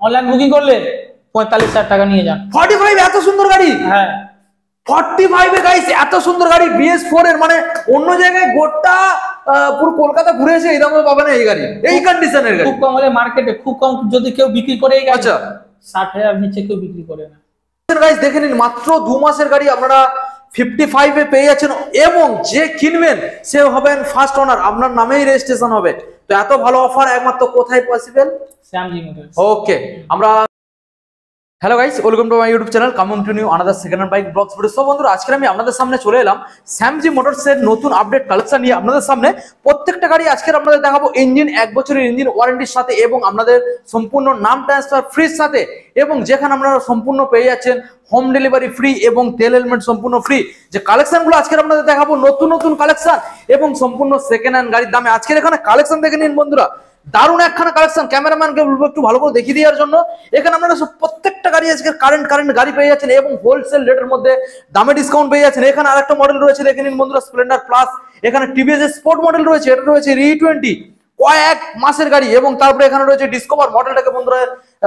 Online booking করলে 45,000 টাকা নিয়ে যান। 45 এত সুন্দর গাড়ি? হ্যাঁ 45 এ গাইস এত সুন্দর গাড়ি BS4 এর, মানে অন্য জায়গায় গোটা পুরো কলকাতা ঘুরে এসে এই দামে পাবে না এই গাড়ি, এই কন্ডিশনের গাড়ি। খুব কম হলে মার্কেটে খুব কম যদি কেউ বিক্রি করে এই গাড়ি। আচ্ছা 60,000 নিচে কেউ বিক্রি করে না। গাইস দেখে নিন, মাত্র 2 মাসের গাড়ি আপনারা 55 এ পেয়ে যাচ্ছেন, এবং যে কিনবেন সে হবেন ফার্স্ট ওনার, আপনার নামেই রেজিস্ট্রেশন হবে। তো এত ভালো অফার একমাত্র কোথায় পসিবল? শ্যামজি মোটরস। ওকে, আমরা hello guys, welcome to my YouTube channel, coming to new another second hand bike blogs video. So বন্ধুরা, আজকে আমি আপনাদের সামনে চলে এলাম শ্যামজি মোটরসের নতুন আপডেট কালেকশন নিয়ে আপনাদের সামনে। প্রত্যেকটা গাড়ি আজকে আপনাদের দেখাবো ইঞ্জিন 1 বছরের ইঞ্জিন ওয়ারেন্টির সাথে, এবং আপনাদের সম্পূর্ণ নাম ট্রান্সফার ফ্রির সাথে, এবং যেখানে আপনারা সম্পূর্ণ পেয়ে যাচ্ছেন হোম ডেলিভারি ফ্রি এবং তেল হেলমেট সম্পূর্ণ ফ্রি। যে কালেকশনগুলো আজকে আপনাদের দেখাবো নতুন নতুন কালেকশন এবং সম্পূর্ণ সেকেন্ড হ্যান্ড গাড়ির দামে। আজকের এখানে কালেকশন দেখে নিন বন্ধুরা, দারুণ একখানা কালেকশন। ক্যামেরাম্যানকে বলবো একটু ভালো করে দেখিয়ে দেওয়ার জন্য। এখানে আপনারা প্রত্যেকটা গাড়ি আজকে কারেন্ট গাড়ি পেয়ে যাচ্ছেন, এবং হোলসেল রেটের মধ্যে দামে ডিসকাউন্ট পেয়ে যাচ্ছেন। এখানে আরেকটা মডেল রয়েছে দেখে নিন বন্ধুরা, স্প্লেন্ডার প্লাস। এখানে টিভিএস স্পোর্ট মডেল রয়েছে, এটা রয়েছে রি20 কয়েক মাসের গাড়ি, এবং তারপরে এখানে রয়েছে ডিসকভার মডেলটাকে বন্ধুরা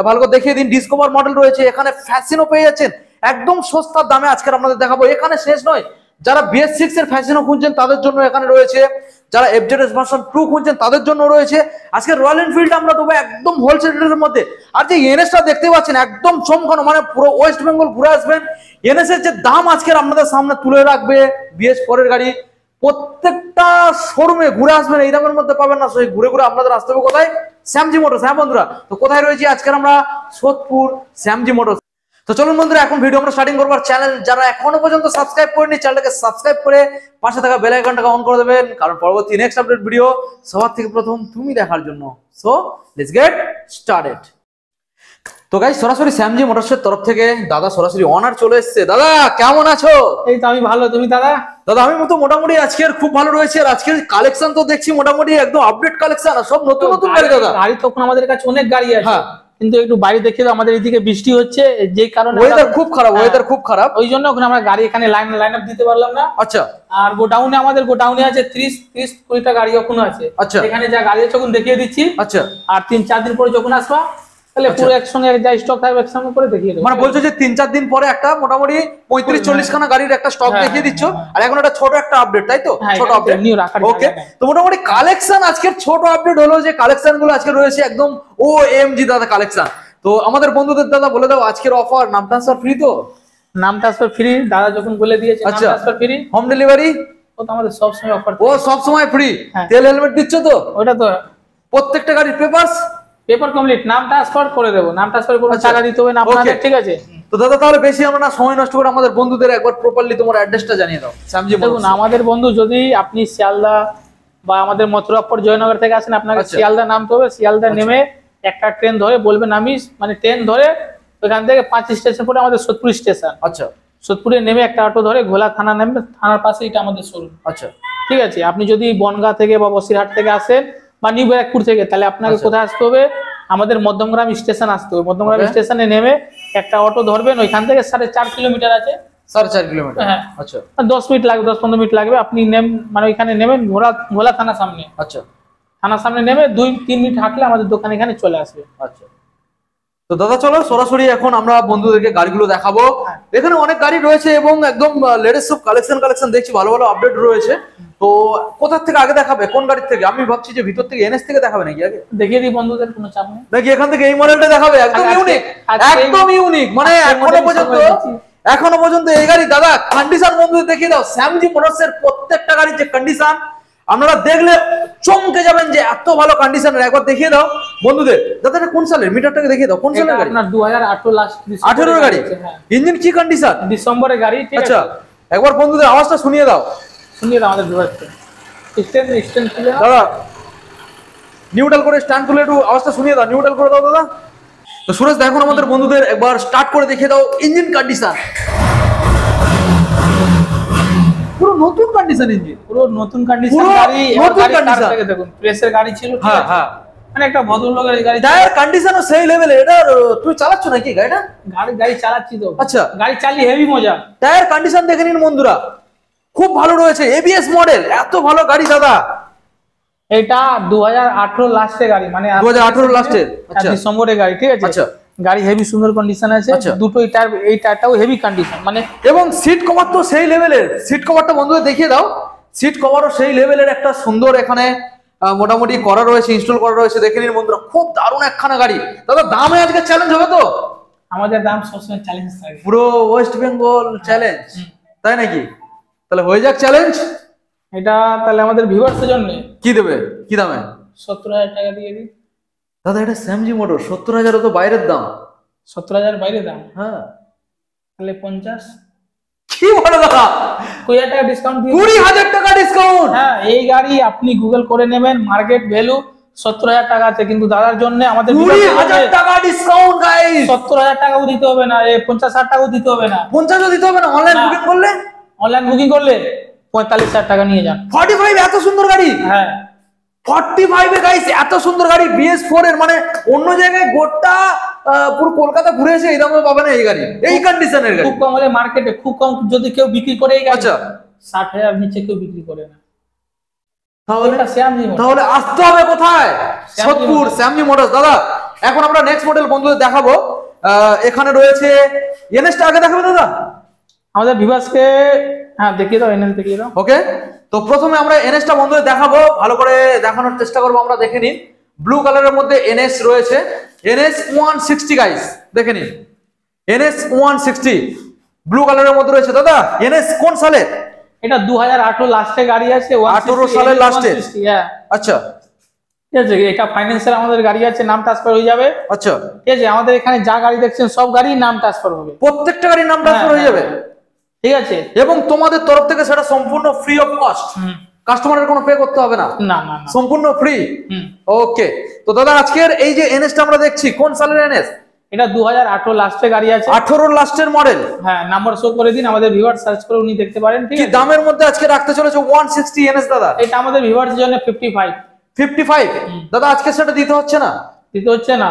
ভালো করে দেখিয়ে দিন। ডিসকভার মডেল রয়েছে, এখানে ফ্যাশনও পেয়ে যাচ্ছেন একদম সস্তার দামে আজকে আপনাদের দেখাবো। এখানে শেষ নয়, যারা BS6 এর ফ্যাশনও খুঁজছেন তাদের জন্য এখানে রয়েছে, যারা FZS ভার্সন 2 খুঁজছেন তাদের জন্য রয়েছে। আজকে রয়্যাল এনফিল্ড আমরা দেবো একদম হোলসেল রেটের মধ্যে। আর যে এনএসটা দেখতে পাচ্ছেন একদম চমকানো, মানে পুরো ওয়েস্ট বেঙ্গল ঘুরে আসবেন। এনএস এর যে দাম আজকে আপনাদের সামনে তুলে রাখবে BS4 এর গাড়ি, প্রত্যেকটা শোরুমে ঘুরে আসবেন, এই দামের মধ্যে পাবেন না। সেই ঘুরে ঘুরে আপনাদের আসতে হবে কোথায়? শ্যামজি মোটরস। হ্যাঁ বন্ধুরা, তো কোথায় রয়েছে আজকে আমরা? সোদপুর শ্যামজি মোটরস। তো চলুন বন্ধুরা, এখন ভিডিও আমরা স্টার্টিং করবার। চ্যানেল যারা এখনো পর্যন্ত সাবস্ক্রাইব করেনি, চ্যানেলটাকে সাবস্ক্রাইব করে পাশে থাকা বেল আইকনটাকে অন করে দেবেন, কারণ পরবর্তী নেক্সট আপডেট ভিডিও সবার থেকে প্রথম তুমি দেখার জন্য। So let's get started. তো গাইস, সরাসরি শ্যামজি মোটরসের তরফ থেকে দাদা সরাসরি অনার চলে এসেছে। দাদা কেমন আছো? এই তো আমি ভালো, তুমি দাদা? দাদা আমি তো মোটামুটি আজকের খুব ভালো রয়েছে। আর আজকের কালেকশন তো দেখছি মোটামুটি একদম আপডেট কালেকশন, আর সব নতুন নতুন গাড়ি। দাদা গাড়ি তখন আমাদের কাছে অনেক গাড়ি আছে, হ্যাঁ, কিন্তু একটু বাইরে দেখে দাও, আমাদের এইদিকে বৃষ্টি হচ্ছে, যে কারণে ওয়েদার খুব খারাপ, ওয়েদার খুব খারাপ, ওই জন্য ওখানে আমরা গাড়ি এখানে লাইন আপ দিতে পারলাম না। আচ্ছা। আর আমাদের গোডাউনে আছে 30-40টা গাড়ি এখনো আছে। আচ্ছা, এখানে যা গাড়ি আছে তখন দেখিয়ে দিচ্ছি। আচ্ছা, আর 3-4 দিন পরে যখন আসবা তাহলে পুরো একসঙ্গে যা স্টক থাকবে একসঙ্গে করে দেখিয়ে দেবো। মানে বলছো যে 3-4 দিন পরে একটা মোটামুটি 35-40 খানা গাড়ির একটা স্টক দেখিয়ে দিচ্ছ, আর এখন একটা ছোট একটা আপডেট, তাই তো? ছোট আপডেট নিউ রাখার। ওকে, তো মোটামুটি কালেকশন আজকের ছোট আপডেট হলো যে কালেকশন গুলো আজকে রয়েছে একদম OMG দাদা কালেকশন। তো আমাদের বন্ধুদের দাদা বলে দাও আজকের অফার। নাম ট্রান্সফার ফ্রি তো? নাম ট্রান্সফার ফ্রি, দাদা যখন বলে দিয়েছে নাম ট্রান্সফার ফ্রি। হোম ডেলিভারি ও তো আমাদের সব সময় অফার, ও সব সময় ফ্রি। তেল হেলমেট দিচ্ছ তো? ওটা তো প্রত্যেকটা গাড়ির পেপার কমপ্লিট, নাম ট্রান্সফার করে দেবো। নাম ট্রান্সফার করে টাকা দিতে হবে না আপনাদের, ঠিক আছে? তো দাদা তাহলে বেশি আমরা না সময় নষ্ট করে আমাদের বন্ধুদের একবার প্রপারলি তোমার অ্যাড্রেসটা জানিয়ে দাও। শ্যামজি মোটরস। দেখুন, আমাদের বন্ধু যদি আপনি শিয়ালদা বা আমাদের মথুরাপুর জয়নগর থেকে আসেন, আপনাকে শিয়ালদা নামতে হবে। শিয়ালদা নেমে একটা ট্রেন ধরে বলবেন আমি, মানে ট্রেন ধরে ওখান থেকে 5 স্টেশন পরে আমাদের সোদপুর স্টেশন। আচ্ছা, সোদপুরে নেমে একটা অটো ধরে ঘোলা থানা নামবে, থানার পাশে এটা আমাদের শোরুম। আচ্ছা, ঠিক আছে? আপনি যদি বনগাঁ থেকে বা বসিরহাট থেকে আসেন বা নিউ ব্যারাকপুর থেকে, তাহলে আপনাকে কোথায় আসতে হবে? আমাদের মধ্যমগ্রাম স্টেশন আসতে হবে। মধ্যমগ্রাম স্টেশনে নেমে একটা অটো ধরবেন, ওইখান থেকে 4.5 কিলোমিটার আছে। 4.5 কিলোমিটার? হ্যাঁ, আচ্ছা। 10 মিনিট লাগবে, 10-15 মিনিট লাগবে। আপনি মানে ওইখানে নেমেন ঘোলা থানার সামনে। আচ্ছা, থানার সামনে নেমে 2-3 মিনিট হাঁটলে আমাদের দোকান এখানে চলে আসবে। আচ্ছা। তো দাদা চলো সরাসরি এখন আমরা বন্ধুদেরকে গাড়িগুলো দেখাবো। এখানে অনেক গাড়ি রয়েছে এবং একদম লেটেস্ট সব কালেকশন দেখছি, ভালো ভালো আপডেট রয়েছে। তো কোথা থেকে আগে দেখাবে, কোন গাড়ির থেকে? আমি ভাবছি যে ভিতর থেকে NS থেকে দেখাবে নাকি আগে? দেখিয়ে দিই বন্ধুদের, কোনো চাপ নেই। নাকি এখান থেকে এই মডেলটা দেখাবে? একদম ইউনিক, একদম ইউনিক। মানে এখনো পর্যন্ত এই গাড়ি দাদা কন্ডিশন বন্ধুদের দেখিয়ে দাও। শ্যামজি মোটরসের প্রত্যেকটা গাড়ির যে কন্ডিশন আপনারা দেখলে চমকে যাবেন যে এত ভালো কন্ডিশনের। একবার দেখিয়ে দাও বন্ধুদের। দাদা এটা কোন সালের? মিটারটাকে দেখিয়ে দাও, কোন সালের গাড়ি? আপনার 2018 লাস্ট 18 এর গাড়ি। ইঞ্জিন কি কন্ডিশন? ডিসেম্বরের গাড়ি, ঠিক আছে? আচ্ছা, একবার বন্ধুদের আওয়াজটা শুনিয়ে দাও। শুনিয়ে দাও আমাদের ভিউয়ারকে। স্ট্যান্ড তুলে দাদা নিউট্রাল করে স্ট্যান্ড তুলে একটু আওয়াজটা শুনিয়ে দাও, নিউট্রাল করে দাও দাদা। তো সুরেশ দেখো আমাদের বন্ধুদের একবার স্টার্ট করে দেখিয়ে দাও ইঞ্জিন কন্ডিশন। পুরো নতুন কন্ডিশন ইঞ্জিন, পুরো নতুন কন্ডিশন গাড়ি। গাড়ি দেখুন, প্রেসের গাড়ি ছিল। হ্যাঁ হ্যাঁ, মানে একটা ভদ্রলোকের গাড়ি। টায়ার কন্ডিশনও সেই লেভেলে। এটা তুই চালাচ্ছ নাকি গাড়িটা? গাড়ি চালাচ্ছি তো। আচ্ছা, গাড়ি চালিয়ে হেভি মজা। টায়ার কন্ডিশন দেখে নিন বন্ধুরা, খুব ভালো রয়েছে। ABS মডেল, এত ভালো গাড়ি দাদা। এটা 2018 লাস্টের গাড়ি, মানে 2018 লাস্টের। আচ্ছা, ডিসেম্বরের গাড়ি, ঠিক আছে? আচ্ছা, গাড়ি হেভি সুন্দর কন্ডিশন আছে, আচ্ছা। দুটো এই টায়ারটাও হেভি কন্ডিশন, মানে এবং সিট কভার তো সেই লেভেলের, সিট কভারটা বন্ধুদের দেখিয়ে দাও, সিট কভারও সেই লেভেলের একটা সুন্দর এখানে মোটামুটি করা রয়েছে, ইনস্টল করা রয়েছে। দেখে নিন বন্ধুরা, খুব দারুণ একখানা গাড়ি। দাদা দামে আজকে চ্যালেঞ্জ হবে তো? আমাদের দাম সবসময় চ্যালেঞ্জ থাকে, পুরো ওয়েস্ট বেঙ্গল চ্যালেঞ্জ, তাই নাকি? তাহলে হয়ে যাক চ্যালেঞ্জ। এটা তাহলে আমাদের ভিউয়ার্সের জন্য কি দেবে, কি দামে? 70,000 টাকা দিয়ে দিই। দাদা এটা স্যামজি মোটর, 70,000 তো বাইরের দাম। 70,000 বাইরে দাম, হ্যাঁ তাহলে 50। কি বলো দাদা, 20,000 টাকা ডিসকাউন্ট দিয়ে 20,000 টাকা ডিসকাউন্ট? হ্যাঁ, এই গাড়ি আপনি গুগল করে নেবেন, মার্কেট ভ্যালু 70,000 টাকা আছে, কিন্তু দাদার জন্য আমাদের 20,000 টাকা ডিসকাউন্ট গাইস। 70,000 টাকাও দিতে হবে না, 50,000 টাকাও দিতে হবে না, 50 দিতে হবে না, অনলাইন না। বুকিং করলে অনলাইন বুকিং করলে 45,000 টাকা নিয়ে যান। 45 এত সুন্দর গাড়ি, হ্যাঁ 45 এ গাইস এত সুন্দর গাড়ি BS4 এর, মানে অন্য জায়গায় গোটা পুরো কলকাতা ঘুরে এসে এই দামে পাবে না এই গাড়ি, এই কন্ডিশনের গাড়ি। খুব কম হলে মার্কেটে খুব কম যদি কেউ বিক্রি করে এই গাড়ি, আচ্ছা 60,000 নিচে কেউ বিক্রি করে না। তাহলে এটা শ্যামজি মোটর। তাহলে আসতে হবে কোথায়? শ্যামজি সোদপুর মোটরস। স্যামজি মোটরস। দাদা এখন আমরা নেক্সট মডেল বন্ধুদের দেখাবো। এখানে রয়েছে এনএসটা আগে দেখাবো দাদা। আমাদের ভিভাসকে হ্যাঁ দেখিয়ে দাও, এনএস দেখিয়ে দাও। ওকে, তো প্রথমে আমরা এনএসটা বন্ধুদের দেখাবো, ভালো করে দেখানোর চেষ্টা করবো। আমরা দেখে নিন, ব্লু কালারের মধ্যে এনএস রয়েছে, এনএস 160 গাইস, দেখে নিন এনএস 160 ব্লু কালারের মধ্যে রয়েছে। দাদা এনএস কোন সালের? এটা 2018 লাস্টে গাড়ি আছে, 18 সালের লাস্টে। 160, হ্যাঁ আচ্ছা ঠিক আছে। এটা ফাইন্যান্সিয়াল আমাদের গাড়ি আছে, নাম ট্রান্সফার হয়ে যাবে। আচ্ছা, ঠিক আছে, আমাদের এখানে যা গাড়ি দেখছেন সব গাড়ি নাম ট্রান্সফার হবে, প্রত্যেকটা গাড়ির নাম ট্রান্সফার হয়ে যাবে, ঠিক আছে। এবং তোমাদের তরফ থেকে সেটা সম্পূর্ণ ফ্রি অফ কস্ট, কাস্টমারের কোনো পে করতে হবে না, না না না, সম্পূর্ণ ফ্রি। হুম। ওকে, তো দাদা আজকের এই যে এনএসটা আমরা দেখছি কোন সালের এনএস? এটা 2018 লাস্টে গাড়ি আছে, 18 লাস্টের মডেল। হ্যাঁ নাম্বার শো করে দিন, আমাদের ভিউয়ার সার্চ করে উনি দেখতে পারেন, ঠিক কি আছে। দামের মধ্যে আজকে রাখতে চলেছে 160 এনএস দাদা? এটা আমাদের ভিউয়ার্স জন্য 55 55 দাদা আজকে সেটা দিতে হচ্ছে না? দিতে হচ্ছে না,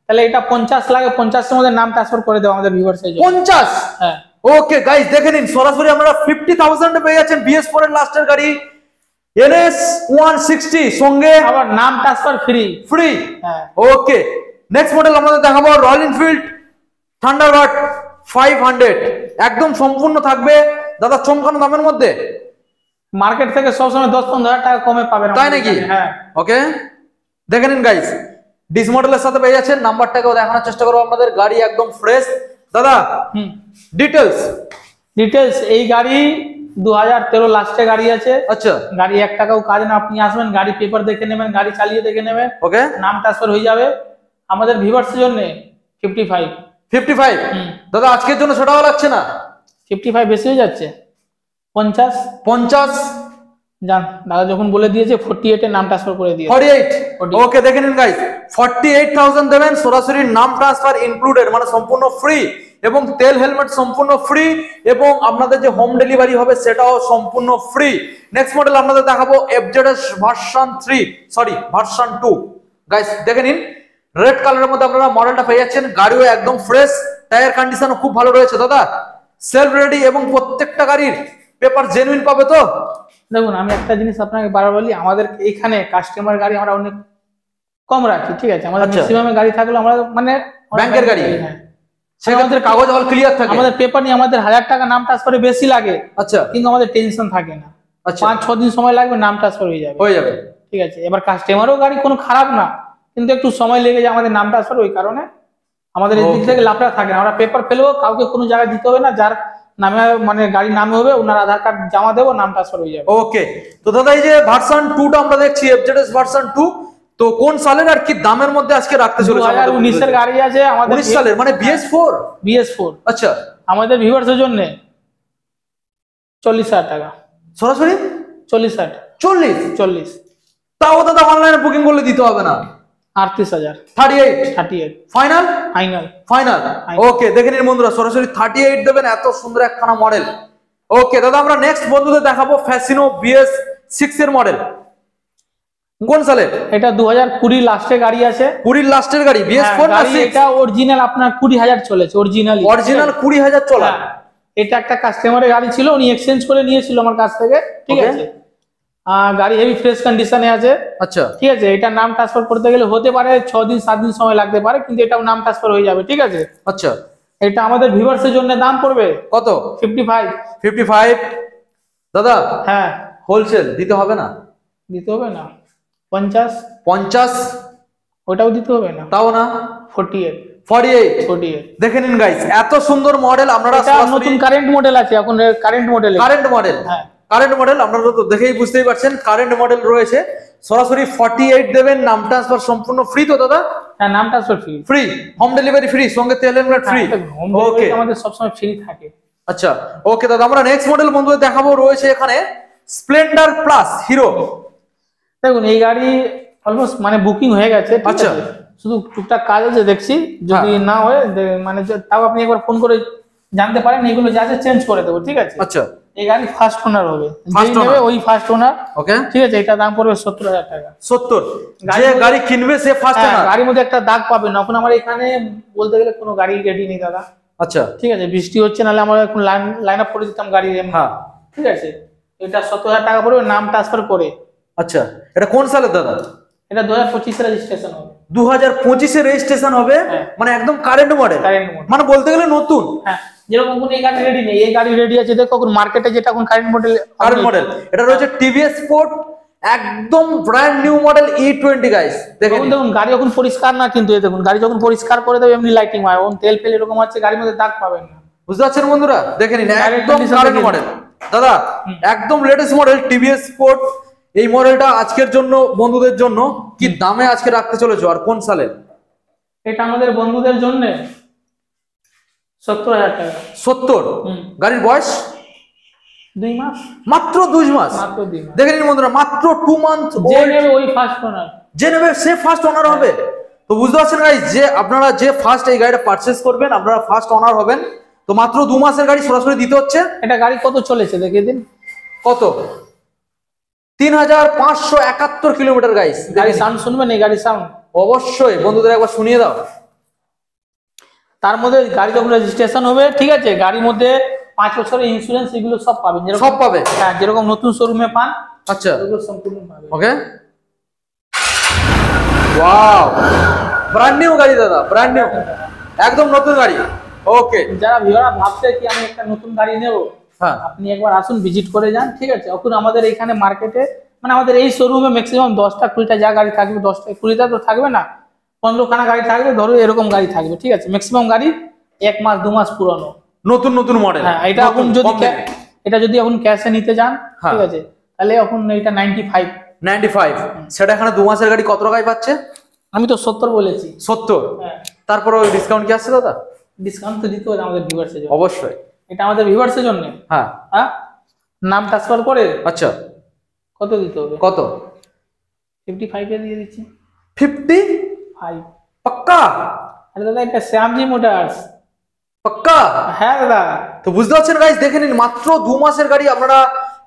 তাহলে এটা 50 লাগে, 50 এর মধ্যে নাম ট্রান্সফার করে দেবো আমাদের ভিউয়ার্স এর জন্য। 50? হ্যাঁ ওকে গাইস, দেখে নিন সরাসরি আমরা 50,000 এ পেয়ে যাচ্ছেন BS4 এর লাস্টের গাড়ি NS 160, সঙ্গে আবার নাম ট্রান্সফার ফ্রি। ফ্রি। হ্যাঁ ওকে, নেক্সট মডেল আমাদের দেখাবো রয়্যাল এনফিল্ড থান্ডারবার্ড 500, একদম সম্পূর্ণ থাকবে দাদা চমকানো দামের মধ্যে। মার্কেট থেকে সবসময় 10-15 টাকা কমে পাবেন, তাই নাকি? হ্যাঁ ওকে, দেখে নিন গাইস, ডিস মডেলের সাথে পেয়ে যাচ্ছেন, নাম্বারটাকেও দেখানোর চেষ্টা করবো আপনাদের। গাড়ি একদম ফ্রেশ। দাদা ডিটেলস ডিটেলস, এই গাড়ি 2013 লাস্টে গাড়ি আছে, আচ্ছা গাড়ি 1 টাকাও কাজ না, আপনি আসবেন গাড়ি পেপার দেখে নেবেন, গাড়ি চালিয়ে দেখে নেবেন, ওকে, নাম ট্রান্সফার হয়ে যাবে। আমাদের ভিউয়ার্সের জন্য 55। 55 দাদা আজকের জন্য সেটাও লাগছে না? 55 বেশি হয়ে যাচ্ছে, 50 জান দাদা যখন বলে দিয়েছে 48 এর নাম ট্রান্সফার করে দিয়ে 48। ওকে, দেখে নিন গাইস, 48,000 দেবেন, সরাসরি নাম ট্রান্সফার ইনক্লুডেড, মানে সম্পূর্ণ ফ্রি, এবং তেল হেলমেট সম্পূর্ণ ফ্রি, এবং আপনাদের যে হোম ডেলিভারি হবে সেটাও সম্পূর্ণ ফ্রি। নেক্সট মডেল আপনাদের দেখাবো FZS version 3, sorry version 2 guys, দেখে নিন রেড কালারের মধ্যে আপনারা মডেলটা পেয়ে যাচ্ছেন। গাড়িও একদম ফ্রেশ, টায়ার কন্ডিশনও খুব ভালো রয়েছে দাদা, সেলফ রেডি, এবং প্রত্যেকটা গাড়ির পেপার জেনুইন পাবে তো? দেখুন আমি একটা জিনিস আপনাকে বারবার বলি, আমাদের এইখানে কাস্টমার গাড়ি আমরা অনেক কম রাখি, ঠিক আছে। আমাদের আচ্ছা। ম্যাক্সিমাম গাড়ি থাকলে আমরা মানে ব্যাংকের গাড়ি, হ্যাঁ সেক্ষেত্রে কাগজ অল ক্লিয়ার থাকে। আমাদের পেপার নিয়ে আমাদের 1000 টাকা নাম ট্রান্সফারে বেশি লাগে, আচ্ছা কিন্তু আমাদের টেনশন থাকে না, আচ্ছা 5-6 দিন সময় লাগবে, নাম ট্রান্সফার হয়ে যাবে, হয়ে যাবে। ঠিক আছে। এবার কাস্টমারও গাড়ি কোনো খারাপ না, কিন্তু একটু সময় লেগে যায় আমাদের নাম ট্রান্সফার, ওই কারণে আমাদের এই দিক থেকে লাভটা থাকে না। আমরা পেপার ফেলবো, কাউকে কোনো জায়গায় দিতে হবে না, যার নামে মানে গাড়ির নামে হবে ওনার আধার কার্ড জমা দেবো, নাম ট্রান্সফার হয়ে যাবে। ওকে, তো দাদা এই যে ভার্সন 2টা আমরা দেখছি FZS ভার্সন 2, তো কোন সালের আর কি দামের মধ্যে আজকে রাখতে চলেছে? 2019 এর গাড়ি আছে আমাদের, 19 সালের, মানে BS4। BS4 আচ্ছা, আমাদের ভিউয়ার্সের জন্য 40,000 টাকা, সরাসরি 40,000 40? 40, তাও দাদা অনলাইনে বুকিং করলে দিতে হবে না? 38,000 38 ফাইনাল? ফাইনাল। ফাইনাল। ওকে, দেখে নিন বন্ধুরা, সরাসরি 38 দেবেন, এত সুন্দর একখানা মডেল। ওকে দাদা, আমরা নেক্সট বন্ধুদের দেখাবো ফ্যাসিনো BS6 এর মডেল, কোন সালের? এটা 2020 লাস্টে গাড়ি আছে, 20 লাস্টের গাড়ি BS4 না 6? এটা অরিজিনাল আপনার 20,000 চলেছে, অরিজিনাল 20,000 চলা। এটা একটা কাস্টমারের গাড়ি ছিল, উনি এক্সচেঞ্জ করে নিয়েছিল আমার কাছ থেকে, ঠিক Okay. আছে। গাড়ি হেভি ফ্রেশ কন্ডিশনে আছে। আচ্ছা ঠিক আছে, এটা নাম ট্রান্সফার করতে গেলে হতে পারে 6 দিন 7 দিন সময় লাগতে পারে, কিন্তু এটাও নাম ট্রান্সফার হয়ে যাবে। ঠিক আছে, আচ্ছা, এটা আমাদের ভিউয়ার্সের জন্য দাম পড়বে কত? 55। 55 দাদা, হ্যাঁ হোলসেল দিতে হবে না? দিতে হবে না। 50, 50 ওটাও দিতে হবে না। তাও না? 48, 48 48। দেখে নিন গাইস, এত সুন্দর মডেল আপনারা এটা নতুন কারেন্ট মডেল আছে এখন, কারেন্ট মডেল। কারেন্ট মডেল, হ্যাঁ কারেন্ট মডেল আপনারা তো দেখেই বুঝতেই পারছেন কারেন্ট মডেল রয়েছে। সরাসরি 48 দেবেন, নাম ট্রান্সফার সম্পূর্ণ ফ্রি তো দাদা? হ্যাঁ, নাম transfer free, free, home delivery free, সঙ্গে তেল হেলমেট ফ্রি। ওকে, আমাদের সবসময় ফ্রি থাকে। আচ্ছা ওকে দাদা, আমরা নেক্সট মডেল বন্ধুদের দেখাবো। রয়েছে এখানে স্প্লেন্ডার প্লাস হিরো। দেখুন এই গাড়ি অলমোস্ট মানে বুকিং হয়ে গেছে। ঠিক আচ্ছা। আছে, শুধু টুকটাক কাজ আছে দেখছি, যদি না হয় মানে তাও আপনি একবার ফোন করে জানতে পারেন, এগুলো যা আছে চেঞ্জ করে দেবো। ঠিক আছে, আচ্ছা, এই গাড়ি ফার্স্ট ওনার হবে, First যেই নেবে owner। ওই ফার্স্ট ওনার। ওকে, ঠিক আছে, এটা দাম পড়বে 70,000 টাকা। 70, গাড়ির যে মধ্যে- গাড়ি কিনবে সে ফার্স্ট হ্যাঁ, ওনার। গাড়ির মধ্যে একটা দাগ পাবেন না। এখন আমার এখানে বলতে গেলে কোনো গাড়ি রেডি নেই দাদা। আচ্ছা, ঠিক আছে, বৃষ্টি হচ্ছে, নাহলে আমরা এখন লাইন আপ করে দিতাম গাড়ি এমনি। হ্যাঁ, ঠিক আছে, এটা 70,000 টাকা পড়বে নাম ট্রান্সফার করে। আচ্ছা, এটা কোন সালের দাদা? এটা 2025 রেজিস্ট্রেশন হবে। 2025 এর রেজিস্ট্রেশন হবে, হ্যাঁ। মানে একদম কারেন্ট মডেল, কারেন্ট মডেল। মানে বলতে গেলে নতুন। হ্যাঁ, যেরকম কোনো এই গাড়ি রেডি নেই, এই গাড়ি রেডি আছে। দেখো এখন মার্কেটে যেটা এখন কারেন্ট মডেল, কারেন্ট মডেল এটা রয়েছে টিভিএস স্পোর্ট, একদম brand new model E20 guys. দেখুন দেখুন দেখুন গাড়ি যখন পরিষ্কার না, কিন্তু এই দেখুন গাড়ি যখন পরিষ্কার করে দেবে এমনি লাইটিং হয়। এখন তেল ফেল এরকম আছে, গাড়ির মধ্যে দাগ পাবেন না। বুঝতে পারছেন বন্ধুরা? দেখে নিন, Direct একদম condition কারেন্ট দেখে মডেল দাদা, একদম লেটেস্ট মডেল টিভিএস স্পোর্ট। এই মডেলটা আজকের জন্য বন্ধুদের জন্য কি দামে আজকে রাখতে চলেছো, আর কোন সালে? এটা আমাদের বন্ধুদের জন্য 70,000 টাকা। 70। হুম। গাড়ির বয়স 2 মাস, মাত্র 2 মাস। মাত্র 2 মাস। দেখে নিন বন্ধুরা, মাত্র 2 মান্থ। যে নেবে ওই ফার্স্ট ওনার। যে নেবে সে ফার্স্ট ওনার হবে। তো বুঝতে পারছেন গাইস, যে আপনারা যে ফার্স্ট এই গাড়িটা পারচেজ করবেন আপনারা ফার্স্ট ওনার হবেন। তো মাত্র 2 মাসের গাড়ি সরাসরি দিতে হচ্ছে। এটা গাড়ি কত চলেছে দেখিয়ে দিন। কত? 3571 কিলোমিটার গাইস। গাড়ি সাউন্ড শুনবেন, এই গাড়ি সাউন্ড অবশ্যই বন্ধুদের একবার শুনিয়ে দাও। তার মধ্যে গাড়ি যখন রেজিস্ট্রেশন হবে, ঠিক আছে, গাড়ির মধ্যে 5 বছরের ইন্স্যুরেন্স এগুলো সব পাবেন। সব পাবে? হ্যাঁ, যেরকম নতুন শোরুমে পান আচ্ছা, এগুলো সম্পূর্ণ পাবেন। ওকে, ওয়াও, ব্র্যান্ড নিউ গাড়ি দাদা, ব্র্যান্ড নিউ, একদম নতুন গাড়ি। ওকে, যারা ভিউয়াররা ভাবছে কি আমি একটা নতুন গাড়ি নেব, হ্যাঁ, আপনি একবার আসুন, ভিজিট করে যান। ঠিক আছে, এখন আমাদের এখানে মার্কেটে মানে আমাদের এই শোরুমে ম্যাক্সিমাম 10টা 20টা যা গাড়ি থাকবে, 10টা 20টা তো থাকবে না, 15খানা গাড়ি থাকবে, ধরো এরকম গাড়ি থাকবে। ঠিক আছে, ম্যাক্সিমাম গাড়ি 1 মাস 2 মাস পুরনো। নতুন নতুন মডেল। হ্যাঁ, এটা এখন যদি এটা যদি এখন ক্যাশে নিতে যান, হ্যাঁ। ঠিক আছে, তাহলে এখন এটা 95। সেটা এখানে 2 মাসের গাড়ি কত টাকায় পাচ্ছে? আমি তো 70 বলেছি। 70। হ্যাঁ, তারপরে ওই ডিসকাউন্ট কি আসছে দাদা? ডিসকাউন্ট তো দিতে হবে আমাদের ভিউয়ার্সের জন্য। অবশ্যই। এটা আমাদের ভিউয়ার্সের জন্য। হ্যাঁ, হ্যাঁ, নাম ট্রান্সফার করে আচ্ছা, কত দিতে হবে? কত? 55 এ দিয়ে দিচ্ছি। 55 5। পাক্কা? আরে দাদা, এটা শ্যামজি মোটরস। পাক্কা? হ্যাঁ দাদা। তো বুঝতে পারছেন গাইস, দেখে নিন মাত্র 2 মাসের গাড়ি আপনারা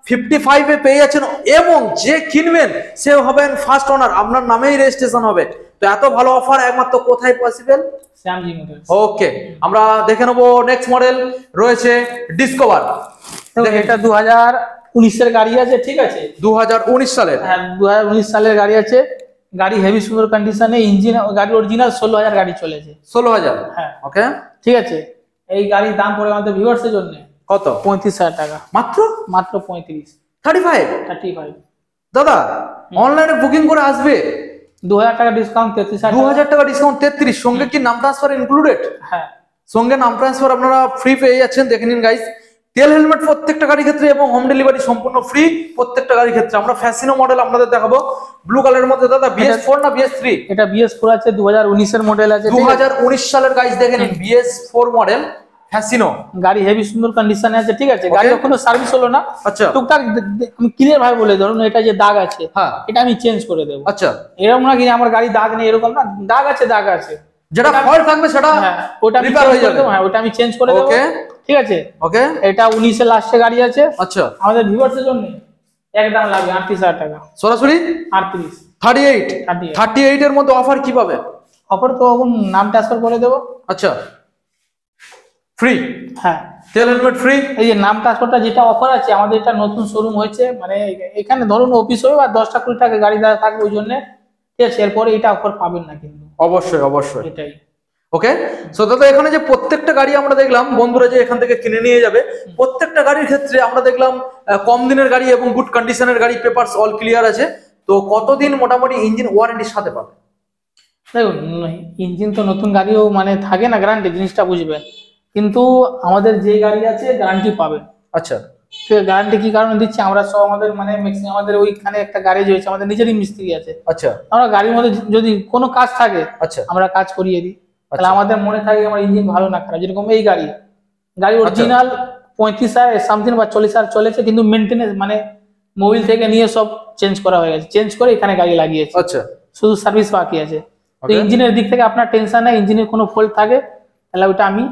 55 এ পেয়ে যাচ্ছেন, এবং যে কিনবেন সে হবেন ফার্স্ট ওনার, আপনার নামেই রেজিস্ট্রেশন হবে। তো এত ভালো অফার একমাত্র কোথায় পসিবল? শ্যামজি মোটরস। ওকে, আমরা দেখে নেবো নেক্সট মডেল রয়েছে ডিসকভার। এটা 2019 এর গাড়ি আছে। ঠিক আছে, 2019 সালের। হ্যাঁ 2019 সালের গাড়ি আছে। গাড়ি হেভি সুন্দর কন্ডিশনে, ইঞ্জিন গাড়ি অরিজিনাল 16,000 গাড়ি চলেছে। 16,000। হ্যাঁ, ওকে, ঠিক আছে, এই গাড়ির দাম পড়ে আমাদের ভিউয়ার্সের জন্য কত? 35,000 টাকা। মাত্র মাত্র 35। 35 35। দাদা, অনলাইনে বুকিং করে আসবে 2,000 টাকা ডিসকাউন্ট, 33,000 2000 টাকা ডিসকাউন্ট, 33 সঙ্গে কি নাম ট্রান্সফার ইনক্লুডেড? হ্যাঁ, সঙ্গে নাম ট্রান্সফার আপনারা ফ্রি পেয়ে যাচ্ছেন। দেখে নিন গাইস, তেল হেলমেট প্রত্যেকটা গাড়ির ক্ষেত্রে এবং হোম ডেলিভারি সম্পূর্ণ ফ্রি প্রত্যেকটা গাড়ির ক্ষেত্রে। আমরা ফ্যাসিনো মডেল আপনাদের দেখাবো ব্লু কালারের মধ্যে। দাদা BS4 না BS3? এটা BS4 আছে, 2019 এর মডেল আছে। 2019 সালের গাইস, দেখে নিন BS4 মডেল ফ্যাসিনো। গাড়ি হেভি সুন্দর কন্ডিশনে আছে। ঠিক আছে, গাড়ি এখনো সার্ভিস হলো না। আচ্ছা, টুকটাক আমি ক্লিয়ার ভাবে বলে, ধরুন এটা যে দাগ আছে, হ্যাঁ, এটা আমি চেঞ্জ করে দেবো। আচ্ছা, এরকম না কি আমার গাড়ি দাগ নেই, এরকম না, দাগ আছে, দাগ আছে। যেটা ফল্ট থাকবে সেটা হ্যাঁ, ওটা আমি রিপেয়ার হয়ে যাবে। হ্যাঁ, ওটা আমি চেঞ্জ করে দেবো। ওকে, ঠিক আছে, ওকে, এটা 19 এর লাস্টে গাড়ি আছে। আচ্ছা, আমাদের ভিউয়ার্সের জন্য একদম লাগবে 38,000 টাকা। সরাসরি 38। 38 এর মধ্যে অফার কি পাবে? অফার তো এখন নাম ট্রান্সফার করে দেবো। আচ্ছা, ফ্রি, হ্যাঁ তেল হেলমেট ফ্রি। এই যে নাম ট্রান্সফারটা যেটা অফার আছে, আমাদের এটা নতুন শোরুম হয়েছে, মানে এখানে ধরুন অফিস হবে আর 10টা 20টা গাড়ি দাঁড়া থাকবে ওই জন্য, ঠিক আছে, এরপরে এটা অফার পাবেন না কিন্তু, অবশ্যই অবশ্যই। এটাই। ওকে, সো দাদা এখানে যে প্রত্যেকটা গাড়ি আমরা দেখলাম বন্ধুরা যে এখান থেকে কিনে নিয়ে যাবে, প্রত্যেকটা গাড়ির ক্ষেত্রে আমরা দেখলাম কম দিনের গাড়ি এবং গুড কন্ডিশনের গাড়ি, পেপারস অল ক্লিয়ার আছে। তো কতদিন মোটামুটি ইঞ্জিন ওয়ারেন্টির সাথে পাবে? দেখুন, ইঞ্জিন তো নতুন গাড়িও মানে থাকে না গ্যারান্টি, জিনিসটা বুঝবেন, কিন্তু আমাদের যে গাড়ি আছে গ্যারান্টি পাবেন। আচ্ছা, গ্যারান্টি কি কারণে দিচ্ছি, আমরা সব আমাদের মানে ম্যাক্সিমাম আমাদের ওইখানে একটা গ্যারেজ হয়েছে, আমাদের নিজেরই মিস্ত্রি আছে, আচ্ছা, আমরা গাড়ির মধ্যে যদি কোনো কাজ থাকে আচ্ছা, আমরা কাজ করিয়ে দিই, তাহলে আচ্ছা। আমাদের মনে থাকে আমার ইঞ্জিন ভালো না খারাপ। যেরকম এই গাড়ি অরিজিনাল 35 সামথিং বা 40 চলেছে, কিন্তু মেনটেনেন্স মানে মোবিল থেকে নিয়ে সব চেঞ্জ করা হয়ে গেছে, চেঞ্জ করে এখানে গাড়ি লাগিয়েছে, আচ্ছা, শুধু সার্ভিস বাকি আছে। তো Okay. ইঞ্জিনের দিক থেকে আপনার টেনশন নেই, ইঞ্জিনের কোনো ফল্ট থাকে তাহলে ওটা আমি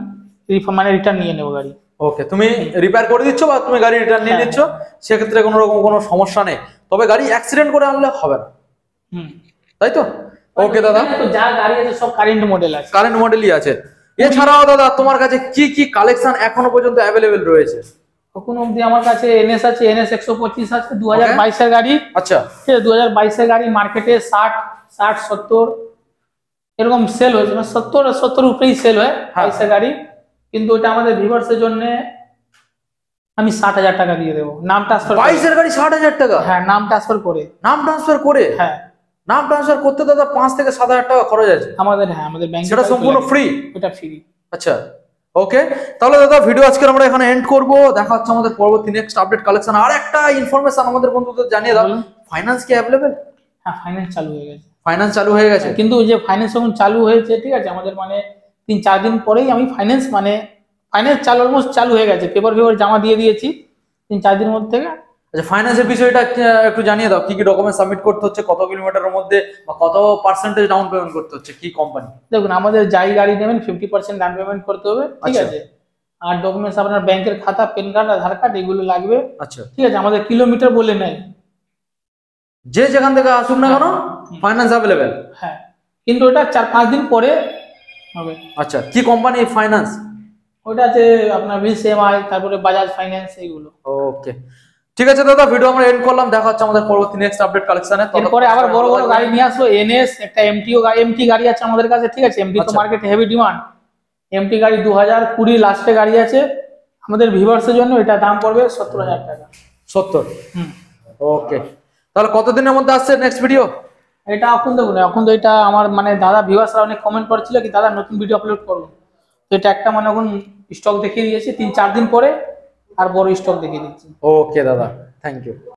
মানে রিটার্ন নিয়ে নেবো গাড়ি। ওকে, তুমি রিপেয়ার করে দিচ্ছ বা তুমি গাড়ি রিটার্ন নিয়ে হ্যাঁ, নিচ্ছ, সেক্ষেত্রে কোনো রকম কোনো সমস্যা নেই। তবে গাড়ি অ্যাক্সিডেন্ট করে আনলে হবে না, হুম, তাই তো? ওকে দাদা, তো যা গাড়ি আছে সব কারেন্ট মডেল আছে। কারেন্ট মডেলই আছে। এছাড়াও দাদা তোমার কাছে কি কি কালেকশন এখনো পর্যন্ত অ্যাভেলেবেল রয়েছে? এখন অব্দি আমার কাছে এনএস আছে, NS 125 আছে, 2022 এর গাড়ি, আচ্ছা, ঠিক আছে, 2022 এর গাড়ি মার্কেটে 60 70 এরকম সেল হয়েছে, মানে 70 উপরেই সেল হয় 22 এর গাড়ি, কিন্তু ওটা আমাদের ভিউয়ার্সের জন্য আমি 60,000 টাকা দিয়ে দেবো, নাম ট্রান্সফার। 22 এর গাড়ি 60,000 টাকা? হ্যাঁ, নাম ট্রান্সফার করে। নাম ট্রান্সফার করে? হ্যাঁ, নাম ট্রান্সফার করতে দাদা 5 থেকে 7,000 টাকা খরচ আছে। আমাদের ব্যাংকে সেটা সম্পূর্ণ ফ্রি? ওটা ফ্রি। আচ্ছা, ওকে, তাহলে দাদা ভিডিও আজকে আমরা এখানে এন্ড করব। দেখা হচ্ছে আমাদের পরবর্তী নেক্সট আপডেট কালেকশন। আর একটা ইনফরমেশন আমাদের বন্ধুদের জানিয়ে দাও, বলুন। ফাইন্যান্স কি অ্যাভেলেবেল? হ্যাঁ, ফাইন্যান্স চালু হয়ে গেছে। ফাইন্যান্স চালু হয়ে গেছে? কিন্তু ওই যে ফাইন্যান্স যখন চালু হয়েছে, ঠিক আছে, আমাদের মানে 3-4 দিন পরেই আমি ফাইন্যান্স চালু অলমোস্ট চালু হয়ে গেছে, পেপার জমা দিয়ে দিয়েছি 3-4 দিনের মধ্যে থেকে। আচ্ছা, ফাইন্যান্সের বিষয়টা একটু জানিয়ে দাও, কি কি ডকুমেন্ট সাবমিট করতে হচ্ছে, কত কিলোমিটারের মধ্যে বা কত পার্সেন্টেজ ডাউন পেমেন্ট করতে হচ্ছে, কি কোম্পানি? দেখুন, আমাদের যাই গাড়ি নেবেন 50% ডাউন পেমেন্ট করতে হবে, ঠিক আচ্ছা। আছে, আর ডকুমেন্টস আপনার ব্যাংকের খাতা, প্যান কার্ড, আধার কার্ড এগুলো লাগবে, আচ্ছা, ঠিক আছে, আমাদের কিলোমিটার বলে নেয়। যে যেখান থেকে আসুক না কেন ফাইন্যান্স অ্যাভেলেবেল? হ্যাঁ, কিন্তু ওটা 4-5 দিন পরে হবে। আচ্ছা, কি কোম্পানি ফাইন্যান্স? ওটা আছে আপনার VCMI, তারপরে বাজাজ ফাইন্যান্স, এইগুলো। ওকে, ঠিক আছে দাদা, ভিডিও আমরা এন্ড করলাম। দেখা হচ্ছে আমাদের পরবর্তী নেক্সট আপডেট কালেকশনে। এরপরে আবার বড় বড় গাড়ি নিয়ে আসবো, NS একটা MT গাড়ি আছে আমাদের কাছে, ঠিক আছে, MT তো আচ্ছা। মার্কেটে হেভি ডিমান্ড, MT গাড়ি 2020 লাস্টে গাড়ি আছে আমাদের ভিউয়ার্সের জন্য, এটা দাম পড়বে 70,000 টাকা। 70? হুম, ওকে, তাহলে কতদিনের মধ্যে আসছে নেক্সট ভিডিও? এটা এখন দেখুন, এখন তো এটা আমার মানে দাদা ভিউয়ার্সরা অনেক কমেন্ট করছিল কি দাদা নতুন ভিডিও আপলোড করুন, তো এটা একটা মানে এখন স্টক দেখিয়ে দিয়েছি, 3-4 দিন পরে আর বড় স্টক দেখিয়ে দিচ্ছি। ওকে দাদা, থ্যাংক ইউ।